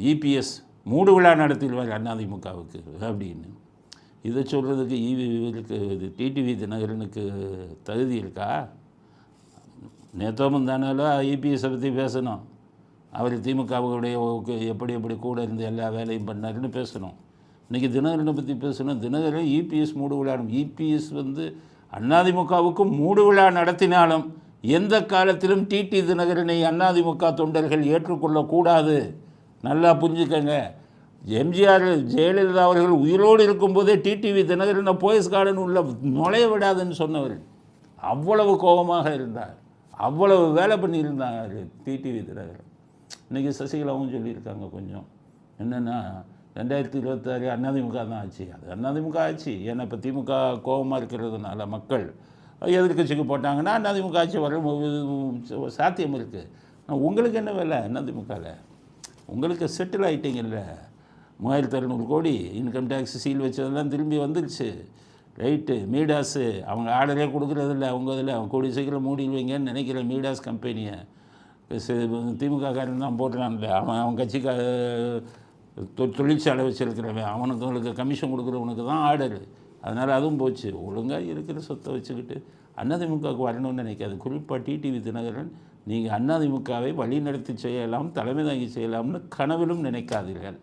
EPS மூடு விழா நடத்திடுவார் அதிமுகவுக்கு அப்படின்னு. இதை சொல்கிறதுக்கு இவருக்கு டிடிவி தினகரனுக்கு தகுதி இருக்கா? நேத்தோ முந்தானாலும் இபிஎஸை பற்றி பேசணும். அவர் திமுகவுடைய எப்படி எப்படி கூட இருந்து எல்லா வேலையும் பண்ணாருன்னு பேசணும். இன்றைக்கி தினகரனை பற்றி பேசணும். தினகரன் இபிஎஸ் மூடு விழா, இபிஎஸ் அதிமுகவுக்கு மூடு விழா நடத்தினாலும் எந்த காலத்திலும் டிடி தினகரனை அதிமுக தொண்டர்கள் ஏற்றுக்கொள்ளக்கூடாது. நல்லா புரிஞ்சுக்கங்க. எம்ஜிஆர் ஜெயலலிதா அவர்கள் உயிரோடு இருக்கும்போதே டிடிவி தினகரனை போயஸ் கார்டன் உள்ள நுழைய விடாதுன்னு சொன்னவர். அவ்வளவு கோபமாக இருந்தார், அவ்வளவு வேலை பண்ணியிருந்தார் டிடிவி தினகரன். இன்றைக்கி சசிகலாவும் சொல்லியிருக்காங்க கொஞ்சம் என்னென்னா 2026 அதிமுக தான் ஆச்சு. அது அதிமுக ஆச்சு. ஏன்னா இப்போ திமுக கோபமாக இருக்கிறதுனால மக்கள் எதிர்கட்சிக்கு போட்டாங்கன்னா அதிமுக ஆட்சி வர சாத்தியம் இருக்குது. உங்களுக்கு என்ன வேலை? அதிமுகவில் உங்களுக்கு செட்டில் ஆகிட்டீங்கல்ல. 3600 கோடி இன்கம் டேக்ஸ் சீல் வச்சதெல்லாம் திரும்பி வந்துருச்சு. ரைட்டு. மீடாஸு அவங்க ஆர்டரே கொடுக்குறதில்ல. அவங்க இதில் அவங்க கூடிய சீக்கிரம் மூடிடுவீங்கன்னு நினைக்கிற மீடாஸ் கம்பெனியை திமுககாரன் தான் போட்டுறான்ல. அவன் கட்சிக்கு தொழிற்சாலை வச்சுருக்கிறவன் அவனுக்கு கமிஷன் கொடுக்குறவனுக்கு தான் ஆர்டரு. அதனால் அதுவும் போச்சு. ஒழுங்காக இருக்கிற சொத்தை வச்சுக்கிட்டு அதிமுகவுக்கு வரணும்னு நினைக்காது. குறிப்பாக டிடிவி தினகரன் நீங்கள் அதிமுகவை வழி நடத்தி செய்யலாம், தலைமை தாங்கி செய்யலாம்னு கனவிலும் நினைக்காதீர்கள்.